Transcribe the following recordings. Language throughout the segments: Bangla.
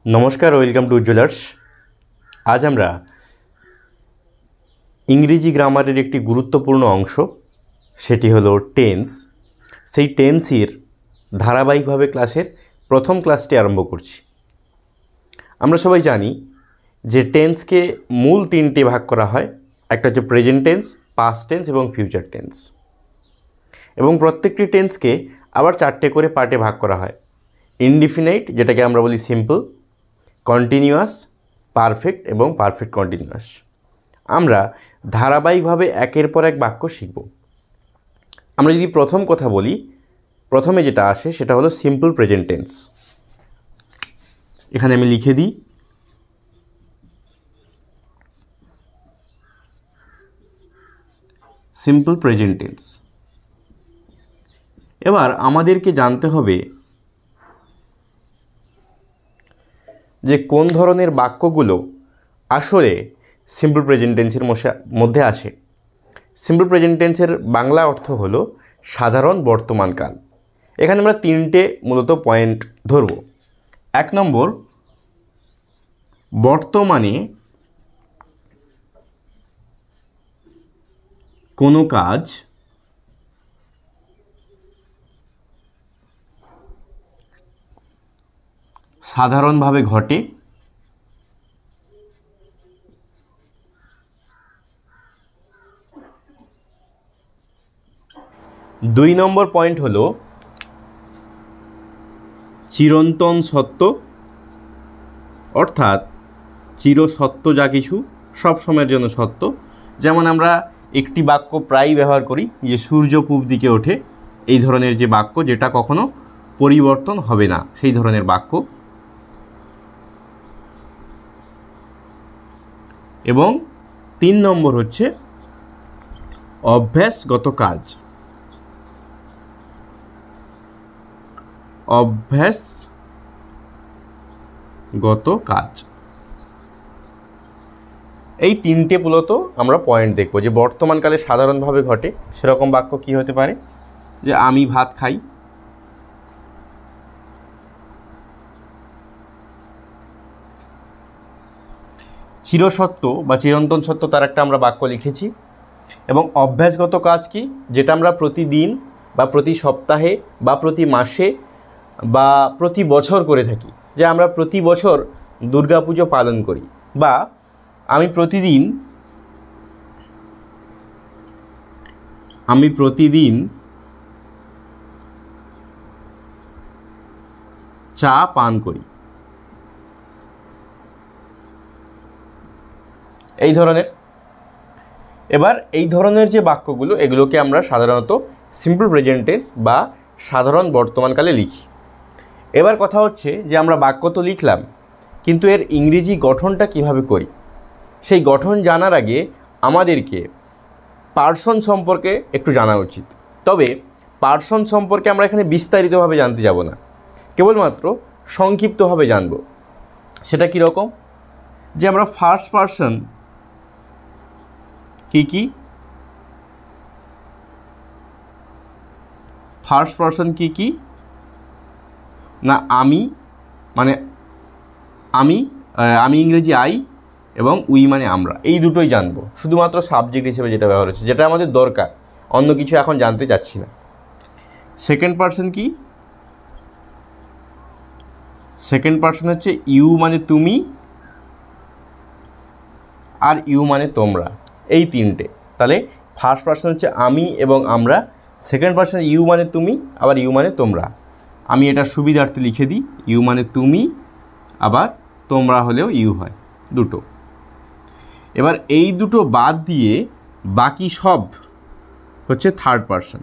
नमस्कार वेलकम टू उज्ज्वलार्स। आज আমরা इंग्रेजी ग्रामारेर একটি গুরুত্বপূর্ণ অংশ সেটি হলো টেন্স। সেই টেন্সের ধারাবাহিকভাবে ক্লাসের প্রথম ক্লাসটি আরম্ভ করছি। আমরা সবাই জানি যে টেন্সকে মূল তিনটে ভাগ করা হয়, একটা হচ্ছে প্রেজেন্ট টেন্স, পাস্ট টেন্স এবং ফিউচার টেন্স, এবং প্রত্যেকটি টেন্সকে আবার চারটে করে পার্টে ভাগ করা হয়। ইনডিফিনাইট, যেটাকে আমরা বলি সিম্পল, কন্টিনিউয়াস, পারফেক্ট এবং পারফেক্ট কন্টিনিউয়াস। আমরা ধারাবাহিকভাবে একের পর এক বাক্য শিখব। আমরা যদি প্রথম কথা বলি, প্রথমে যেটা আসে সেটা হলো সিম্পল প্রেজেন্ট টেন্স। এখানে আমি লিখে দিই সিম্পল প্রেজেন্ট টেন্স। এবার আমাদেরকে জানতে হবে যে কোন ধরনের বাক্যগুলো আসলে সিম্পল প্রেজেন্ট টেন্সের মধ্যে আসে। সিম্পল প্রেজেন্ট টেন্সের বাংলা অর্থ হলো সাধারণ বর্তমানকাল। এখানে আমরা তিনটে মূলত পয়েন্ট ধরব। এক নম্বর, বর্তমানে কোনো কাজ সাধারণভাবে ঘটে, দুই নম্বর পয়েন্ট হলো চিরন্তন সত্য, অর্থাৎ চিরসত্য যা কিছু সব সময়ের জন্য সত্য। যেমন আমরা একটি বাক্য প্রায়ই ব্যবহার করি যে সূর্য পূব দিকে ওঠে, এই ধরনের যে বাক্য যেটা কখনো পরিবর্তন হবে না, সেই ধরনের বাক্য। এবং তিন নম্বর হচ্ছে অভ্যাসগত কাজ। অভ্যাসগত কাজ, এই তিনটে মূলত আমরা পয়েন্ট দেখব যে বর্তমানকালে সাধারণভাবে ঘটে। সেরকম বাক্য কি হতে পারে? যে আমি ভাত খাই, চিরসত্য বা চিরন্তন সত্য, তার একটা আমরা বাক্য লিখেছি। এবং অভ্যাসগত কাজ কি? যেটা আমরা প্রতিদিন বা প্রতি সপ্তাহে বা প্রতি মাসে বা প্রতি বছর করে থাকি। যে আমরা প্রতি বছর দুর্গাপুজো পালন করি, বা আমি প্রতিদিন চা পান করি, এই ধরনের। এবার এই ধরনের যে বাক্যগুলো, এগুলোকে আমরা সাধারণত সিম্পল প্রেজেন্ট টেন্স বা সাধারণ বর্তমানকালে লিখি। এবার কথা হচ্ছে যে আমরা বাক্য তো লিখলাম, কিন্তু এর ইংরেজি গঠনটা কিভাবে করি? সেই গঠন জানার আগে আমাদেরকে পার্সন সম্পর্কে একটু জানা উচিত। তবে পার্সন সম্পর্কে আমরা এখানে বিস্তারিতভাবে জানতে যাব না, কেবলমাত্র সংক্ষিপ্তভাবে জানব। সেটা কীরকম? যে আমরা ফার্স্ট পার্সন কি ফার্স্ট পার্সন কি না, আমি মানে আমি ইংরেজি আই এবং উই মানে আমরা, এই দুটোই জানবো। শুধুমাত্র সাবজেক্ট হিসেবে যেটা ব্যবহার হচ্ছে, যেটা আমাদের দরকার, অন্য কিছু এখন জানতে চাচ্ছি না। সেকেন্ড পার্সন কি? সেকেন্ড পার্সন হচ্ছে ইউ মানে তুমি, আর ইউ মানে তোমরা, এই তিনটে। তাহলে ফার্স্ট পার্সন হচ্ছে আমি এবং আমরা, সেকেন্ড পার্সন ইউ মানে তুমি, আবার ইউ মানে তোমরা। আমি এটা সুবিধার্থে লিখে দিই, ইউ মানে তুমি, আবার তোমরা হলেও ইউ হয়, দুটো। এবার এই দুটো বাদ দিয়ে বাকি সব হচ্ছে থার্ড পার্সন,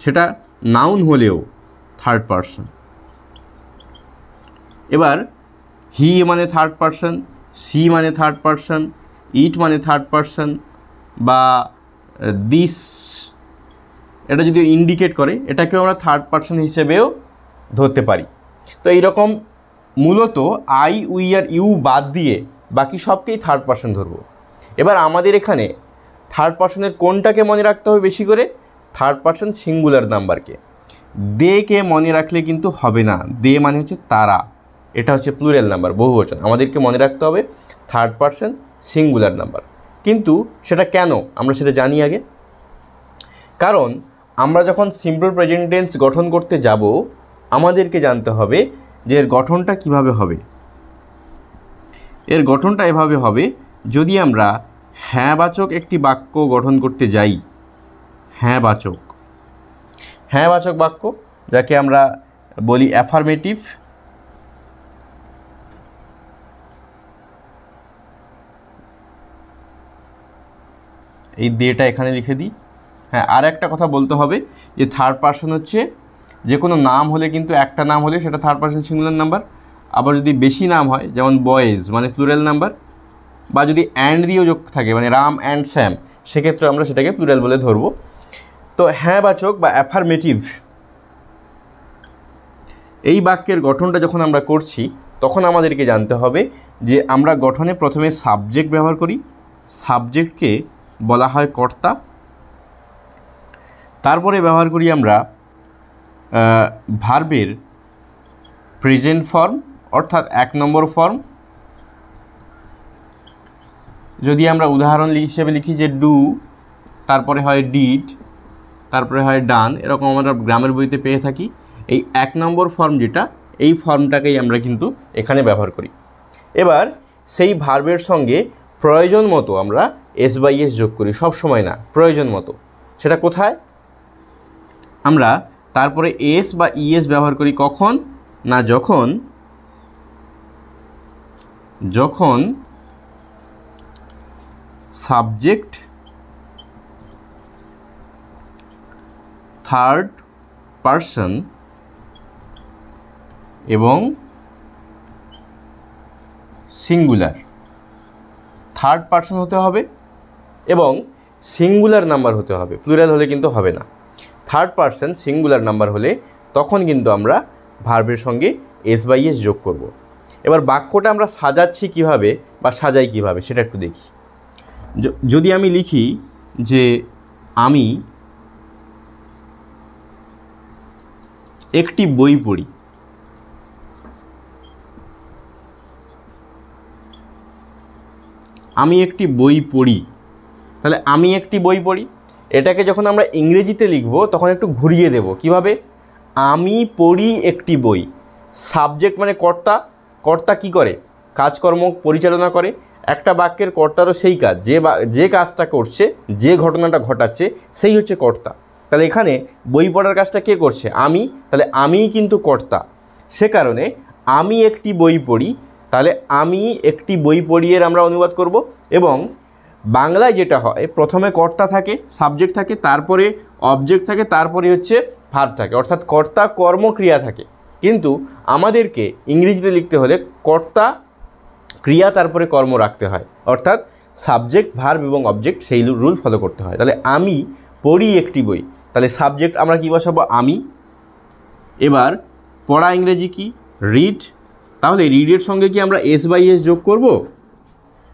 সেটা নাউন হলেও থার্ড পার্সন। এবার হি মানে থার্ড পার্সন, সি মানে থার্ড পার্সন, ইট মানে থার্ড পার্সন, বা দিস, এটা যদি ইন্ডিকেট করে, এটাকেও আমরা থার্ড পার্সন হিসেবেও ধরতে পারি। তো এইরকম মূলত আই, উই আর ইউ বাদ দিয়ে বাকি সবকেই থার্ড পার্সন ধরবো। এবার আমাদের এখানে থার্ড পার্সনের কোনটাকে মনে রাখতে হবে বেশি করে? থার্ড পার্সন সিঙ্গুলার নাম্বারকে। দে কে মনে রাখলে কিন্তু হবে না। দে মানে হচ্ছে তারা, এটা হচ্ছে প্লুরাল নাম্বার, বহুবচন। আমাদেরকে মনে রাখতে হবে থার্ড পারসন সিঙ্গুলার নাম্বার। কিন্তু সেটা কেন আমরা সেটা জানি আগে। কারণ আমরা যখন সিম্পল প্রেজেন্ট টেন্স গঠন করতে যাব আমাদেরকে জানতে হবে যে এর গঠনটা কিভাবে হবে। এর গঠনটা এভাবে হবে, যদি আমরা হ্যাঁবাচক একটি বাক্য গঠন করতে যাই, হ্যাঁবাচক বাক্য যাকে আমরা বলি অ্যাফার্মেটিভ, এই দেটা এখানে লিখে দিই। হ্যাঁ, আর একটা কথা বলতে হবে যে থার্ড পারসন হচ্ছে যে কোনো নাম হলে, কিন্তু একটা নাম হলে সেটা থার্ড পারসন সিঙ্গুলার নাম্বার। আবার যদি বেশি নাম হয়, যেমন বয়েজ মানে প্লুরাল নাম্বার, বা যদি অ্যান্ড দিয়েও যোগ থাকে মানে রাম অ্যান্ড স্যাম, সেক্ষেত্রে আমরা সেটাকে প্লুরাল বলে ধরবো। তো হ্যাঁবাচক বা অ্যাফার্মেটিভ এই বাক্যের গঠনটা যখন আমরা করছি তখন আমাদেরকে জানতে হবে যে আমরা গঠনে প্রথমে সাবজেক্ট ব্যবহার করি, সাবজেক্টকে বলা হয় কর্তা। তারপরে ব্যবহার করি আমরা ভার্বের প্রেজেন্ট ফর্ম অর্থাৎ 1 নম্বর ফর্ম। যদি আমরা উদাহরণ হিসেবে লিখি যে ডু, তারপরে হয় ডিড, তারপরে হয় ডান, এরকম আমরা গ্রামের বইতে পেয়ে থাকি। এই 1 নম্বর ফর্ম যেটা, এই ফর্মটাকেই আমরা কিন্তু এখানে ব্যবহার করি। এবার সেই ভার্বের সঙ্গে প্রয়োজন মতো আমরা এস বাই এস যোগ করি, সব সময় না, প্রয়োজন মতো। সেটা কোথায়? আমরা তারপরে এস বা ইএস ব্যবহার করি কখন না, যখন সাবজেক্ট থার্ড পারসন এবং সিঙ্গুলার, থার্ড পারসন হতে হবে এবং সিঙ্গুলার নাম্বার হতে হবে, প্লুরাল হলে কিন্তু হবে না। থার্ড পারসন সিঙ্গুলার নাম্বার হলে তখন কিন্তু আমরা ভার্বের সঙ্গে এস বাই এস যোগ করব। এবার বাক্যটা আমরা সাজাচ্ছি কিভাবে বা সাজাই কিভাবে সেটা একটু দেখি। যদি আমি লিখি যে আমি একটি বই পড়ি, আমি একটি বই পড়ি, তাহলে আমি একটি বই পড়ি এটাকে যখন আমরা ইংরেজিতে লিখব তখন একটু ঘুরিয়ে দেব। কিভাবে? আমি পড়ি একটি বই, সাবজেক্ট মানে কর্তা, কর্তা কি করে? কাজকর্ম পরিচালনা করে। একটা বাক্যের কর্তারও সেই কাজ, যে কাজটা করছে, যে ঘটনাটা ঘটাচ্ছে সেই হচ্ছে কর্তা। তাহলে এখানে বই পড়ার কাজটা কে করছে? আমি, তাহলে আমিই কিন্তু কর্তা। সে কারণে আমি একটি বই পড়ি, তাহলে আমি একটি বই পড়ি এর আমরা অনুবাদ করব। এবং বাংলায় যেটা হয় প্রথমে কর্তা থাকে, সাবজেক্ট থাকে, তারপরে অবজেক্ট থাকে, তারপরে হচ্ছে ভার্ব থাকে, অর্থাৎ কর্তা কর্ম ক্রিয়া থাকে। কিন্তু আমাদেরকে ইংরেজিতে লিখতে হলে কর্তা ক্রিয়া তারপরে কর্ম রাখতে হয়, অর্থাৎ সাবজেক্ট ভার্ব এবং অবজেক্ট সেই রুল ফলো করতে হয়। তাহলে আমি পড়ি একটি বই, তাহলে সাবজেক্ট আমরা কী বসাবো? আমি। এবার পড়া ইংরেজি কি? রিড। তাহলে রিডের সঙ্গে কি আমরা এস বাই এস যোগ করব?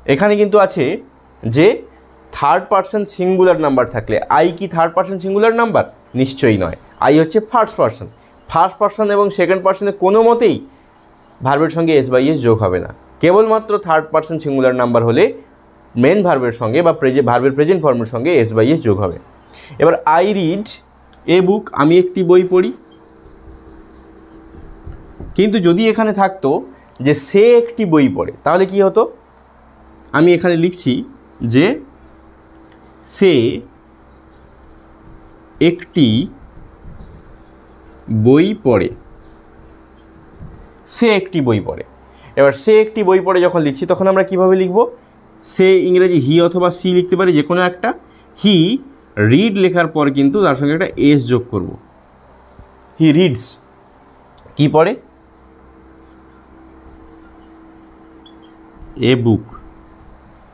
এখানে কিন্তু আছে যে থার্ড পারসন সিঙ্গুলার নাম্বার থাকলে, আই কি থার্ড পারসন সিঙ্গুলার নাম্বার? নিশ্চয়ই নয়, আই হচ্ছে ফার্স্ট পারসন। ফার্স্ট পারসন এবং সেকেন্ড পারসনে কোনো মতেই ভার্বের সঙ্গে এস বাই এস যোগ হবে না। কেবলমাত্র থার্ড পারসন সিঙ্গুলার নাম্বার হলে মেন ভার্বের সঙ্গে বা ভার্বের প্রেজেন্ট ফর্মের সঙ্গে এস বাই এস যোগ হবে। এবার আই রিড এ বুক, আমি একটি বই পড়ি। কিন্তু যদি এখানে থাকতো যে সে একটি বই পড়ে, তাহলে কি হতো? আমি এখানে লিখছি যে সে একটি বই পড়ে, সে একটি বই পড়ে। এবার সে একটি বই পড়ে যখন লিখছি তখন আমরা কিভাবে লিখব? সে ইংরেজি হি অথবা সি লিখতে পারি, যে কোনো একটা। হি রিড লেখার পর কিন্তু তার সঙ্গে একটা এস যোগ করব। হি রিডস কি পড়ে? এ বুক।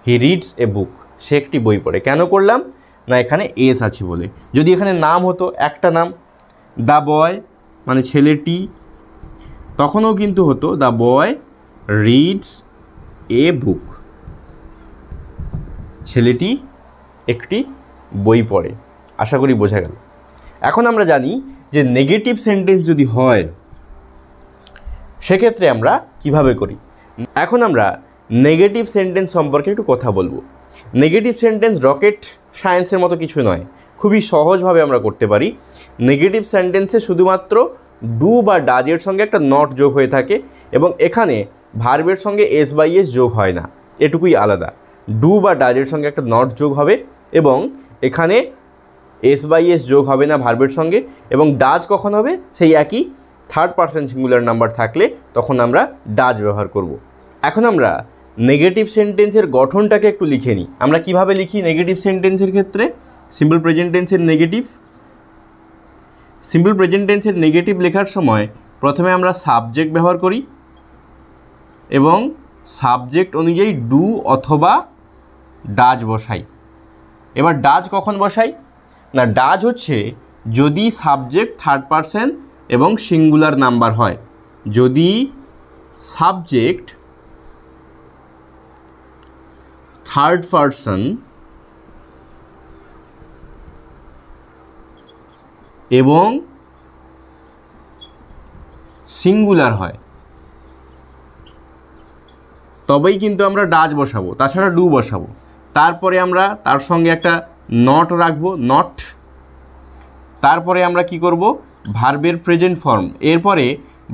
হি রিডস এ বুক, সে একটি বই পড়ে। কেন করলাম না, এখানে এস আছে বলে। যদি এখানে নাম হতো, একটা নাম দ্য বয় মানে ছেলেটি, তখনও কিন্তু হতো দ্য বয় রিডস এ বুক, ছেলেটি একটি বই পড়ে। আশা করি বোঝা গেল। এখন আমরা জানি যে নেগেটিভ সেন্টেন্স যদি হয় সেক্ষেত্রে আমরা কিভাবে করি। এখন আমরা নেগেটিভ সেন্টেন্স সম্পর্কে একটু কথা বলবো। নেগেটিভ সেন্টেন্স রকেট সায়েন্সের মতো কিছু নয়, খুবই সহজভাবে আমরা করতে পারি। নেগেটিভ সেন্টেন্সে শুধুমাত্র ডু বা ডাজের সঙ্গে একটা নট যোগ হয়ে থাকে এবং এখানে ভার্বের সঙ্গে এস বাই এস যোগ হয় না, এটুকুই আলাদা। ডু বা ডাজের সঙ্গে একটা নট যোগ হবে এবং এখানে এস বাই এস যোগ হবে না ভার্বের সঙ্গে। এবং ডাজ কখন হবে, সেই একই থার্ড পারসন সিঙ্গুলার নাম্বার থাকলে তখন আমরা ডাজ ব্যবহার করব। এখন আমরা নেগেটিভ সেন্টেন্সের গঠনটাকে একটু লিখে নিই। আমরা কিভাবে লিখি নেগেটিভ সেন্টেন্সের ক্ষেত্রে? সিম্পল প্রেজেন্ট টেন্সের নেগেটিভ, সিম্পল প্রেজেন্ট টেন্সের নেগেটিভ লেখার সময় প্রথমে আমরা সাবজেক্ট ব্যবহার করি এবং সাবজেক্ট অনুযায়ী ডু অথবা ডাজ বসাই। এবার ডাজ কখন বসাই না, ডাজ হচ্ছে যদি সাবজেক্ট থার্ড পারসন এবং সিঙ্গুলার নাম্বার হয়। যদি সাবজেক্ট থার্ড পারসন এবং সিঙ্গুলার হয় তবেই কিন্তু আমরা ডাজ বসাবো, তাছাড়া ডু বসাবো। তারপরে আমরা তার সঙ্গে একটা নট রাখবো, নট। তারপরে আমরা কি করব, ভার্বের প্রেজেন্ট ফর্ম। এরপরে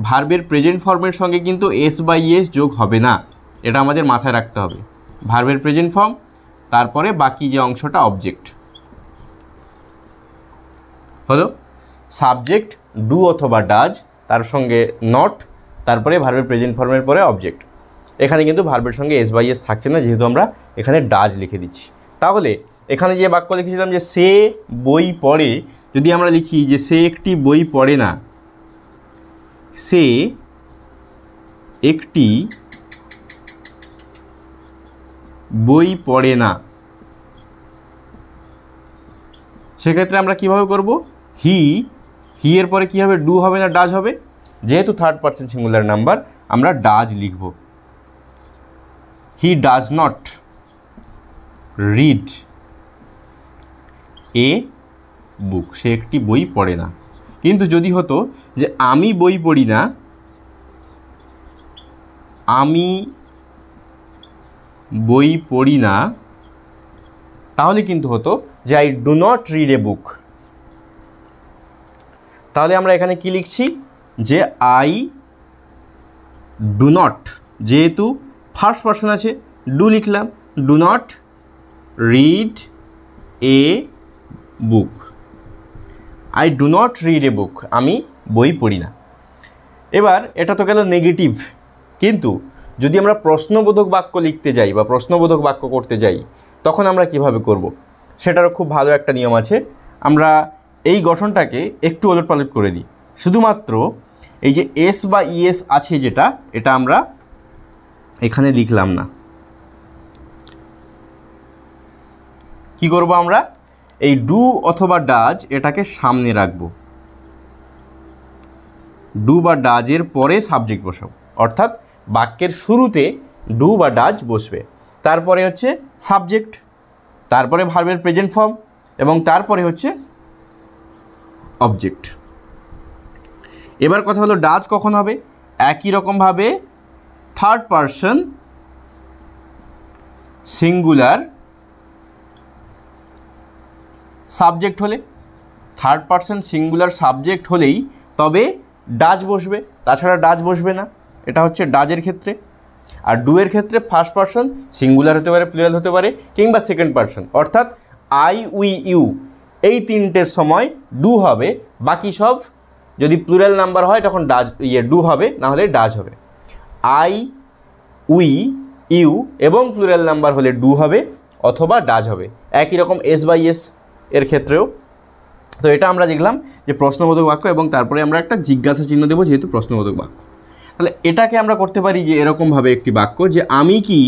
ভার্বের প্রেজেন্ট ফর্মের সঙ্গে কিন্তু এস বাই এস যোগ হবে না, এটা আমাদের মাথায় রাখতে হবে। ভার্বের প্রেজেন্ট ফর্ম, তারপরে বাকি যে অংশটা অবজেক্ট হলো। সাবজেক্ট ডু অথবা ডাজ, তার সঙ্গে নট, তারপরে ভার্বের প্রেজেন্ট ফর্মের পরে অবজেক্ট। এখানে কিন্তু ভার্বের সঙ্গে এস বাই এস থাকছে না, যেহেতু আমরা এখানে ডাজ লিখে দিচ্ছি। তাহলে এখানে যে বাক্য লিখেছিলাম যে সে বই পড়ে, যদি আমরা লিখি যে সে একটি বই পড়ে না, সে একটি বই পড়ে না, সেক্ষেত্রে আমরা কিভাবে করব, হি এর পরে কী হবে, ডু হবে না ডাজ হবে। যেহেতু থার্ড পারসন সিঙ্গুলার নাম্বার আমরা ডাজ লিখব। He does not read a book, সে একটি বই পড়ে না। কিন্তু যদি হতো যে আমি বই পড়ি না, আমি বই পড়ি না, তাহলে কিন্তু হতো যে I do not read a book. তাহলে আমরা এখানে কি লিখছি যে আই ডু নট, যেহেতু ফার্স্ট পারসন আছে ডু লিখলাম, do not read a book. I do not read a book, আমি বই পড়ি না। এবার এটা তো গেল নেগেটিভ, কিন্তু যদি আমরা প্রশ্নবোধক বাক্য লিখতে যাই বা প্রশ্নবোধক বাক্য করতে যাই, তখন আমরা কিভাবে করব, সেটারও খুব ভালো একটা নিয়ম আছে। আমরা এই গঠনটাকে একটু ওলটপালট করে দিই। শুধুমাত্র এই যে এস বা ইএস আছে যেটা, এটা আমরা এখানে লিখলাম না। কি করব, আমরা এই ডু অথবা ডাজ এটাকে সামনে রাখব। ডু বা ডাজের পরে সাবজেক্ট বসাবো, অর্থাৎ বাক্যের শুরুতে ডু বা ডাজ বসবে, তারপরে হচ্ছে সাবজেক্ট, তারপরে ভার্বের প্রেজেন্ট ফর্ম এবং তারপরে হচ্ছে অবজেক্ট। এবার কথা হলো ডাজ কখন হবে, একই রকমভাবে থার্ড পারসন সিঙ্গুলার সাবজেক্ট হলে, থার্ড পারসন সিঙ্গুলার সাবজেক্ট হলেই তবে ডাজ বসবে, তাছাড়া ডাজ বসবে না। এটা হচ্ছে ডাজের ক্ষেত্রে। আর ডু এর ক্ষেত্রে ফার্স্ট পারসন সিঙ্গুলার হতে পারে, প্লুরাল হতে পারে, কিংবা সেকেন্ড পারসন, অর্থাৎ আই উই ইউ, এই তিনটের সময় ডু হবে। বাকি সব যদি প্লুরাল নাম্বার হয় তখন ডাজ ডু হবে, না হলে ডাজ হবে। আই উই ইউ এবং প্লুরাল নাম্বার হলে ডু হবে অথবা ডাজ হবে। একই রকম এস বাই এস এর ক্ষেত্রেও। তো এটা আমরা দেখলাম যে প্রশ্নবোধক বাক্য, এবং তারপরে আমরা একটা জিজ্ঞাসা চিহ্ন দেবো যেহেতু প্রশ্নবোধক বাক্য। তাহলে এটাকে আমরা করতে পারি যে এরকমভাবে একটি বাক্য, যে আমি কি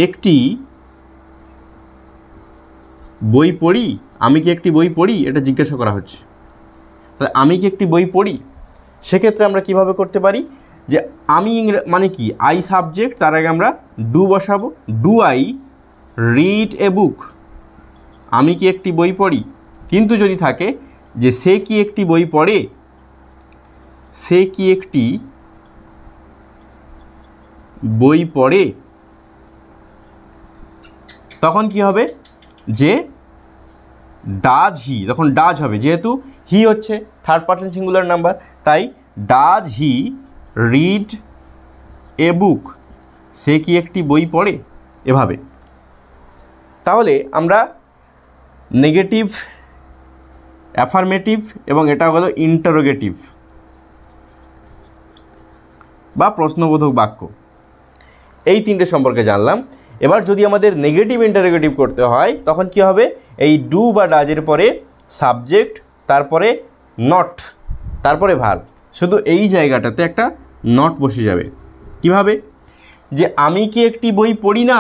একটি বই পড়ি, আমি কি একটি বই পড়ি, এটা জিজ্ঞাসা করা হচ্ছে। তাহলে আমি কি একটি বই পড়ি, সেক্ষেত্রে আমরা কিভাবে করতে পারি, যে আমি মানে কি, আই সাবজেক্ট, তার আগে আমরা ডু বসাবো। Do I read a book, আমি কি একটি বই পড়ি। কিন্তু যদি থাকে যে সে কি একটি বই পড়ে, সে কি একটি বই পড়ে, তখন কি হবে যে ডাজ হি, তখন ডাজ হবে, যেহেতু হি হচ্ছে থার্ড পারসন সিঙ্গুলার নাম্বার, তাই does he read a book, সে কি একটি বই পড়ে, এভাবে। তাহলে আমরা নেগেটিভ, অ্যাফার্মেটিভ এবং এটা হলো ইন্টারোগেটিভ বা প্রশ্নবোধক বাক্য, এই তিনটে সম্পর্কে জানলাম। এবার যদি আমাদের নেগেটিভ ইন্টারোগেটিভ করতে হয় তখন কি হবে, এই ডু বা ডাজের পরে সাবজেক্ট, তারপরে নট, তারপরে ভার্ব, শুধু এই জায়গাটাতে একটা নট বসে যাবে। কিভাবে, যে আমি কি একটি বই পড়ি না,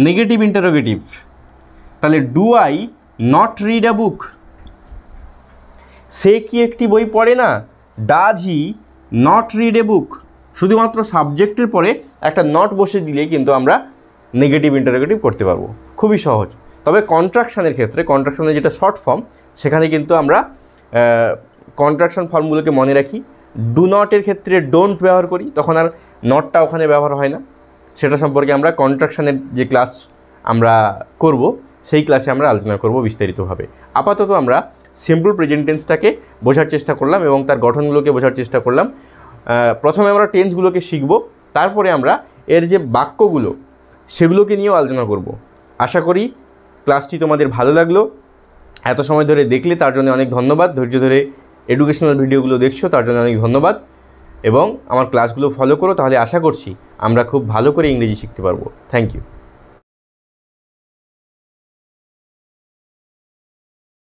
নেগেটিভ ইন্টারোগেটিভ, তাহলে do I not read a book. সে কি একটি বই পড়ে না, does he not read a book, শুধুমাত্র সাবজেক্টের পরে একটা নট বসে দিলেই কিন্তু আমরা নেগেটিভ ইন্টারোগেটিভ করতে পারবো, খুবই সহজ। তবে কন্ট্রাকশানের ক্ষেত্রে, কন্ট্রাকশনের যেটা শর্ট ফর্ম, সেখানে কিন্তু আমরা কন্ট্রাকশন ফর্মগুলোকে মনে রাখি। ডু নটের ক্ষেত্রে ডোন্ট ব্যবহার করি, তখন আর নটটা ওখানে ব্যবহার হয় না। সেটা সম্পর্কে আমরা কন্ট্রাকশানের যে ক্লাস আমরা করব, সেই ক্লাসে আমরা আলোচনা করব বিস্তারিতভাবে। আপাতত আমরা সিম্পল প্রেজেন্ট টেন্সটাকে বোঝার চেষ্টা করলাম এবং তার গঠনগুলোকে বোঝার চেষ্টা করলাম। প্রথমে আমরা টেন্সগুলোকে শিখব, তারপরে আমরা এর যে বাক্যগুলো সেগুলোকে নিয়েও আলোচনা করব। আশা করি ক্লাসটি তোমাদের ভালো লাগলো। এত সময় ধরে দেখলে তার জন্য অনেক ধন্যবাদ। ধৈর্য ধরে এডুকেশনাল ভিডিওগুলো দেখছো তার জন্য অনেক ধন্যবাদ, এবং আমার ক্লাসগুলো ফলো করো, তাহলে আশা করছি আমরা খুব ভালো করে ইংরেজি শিখতে পারবো। Thank you.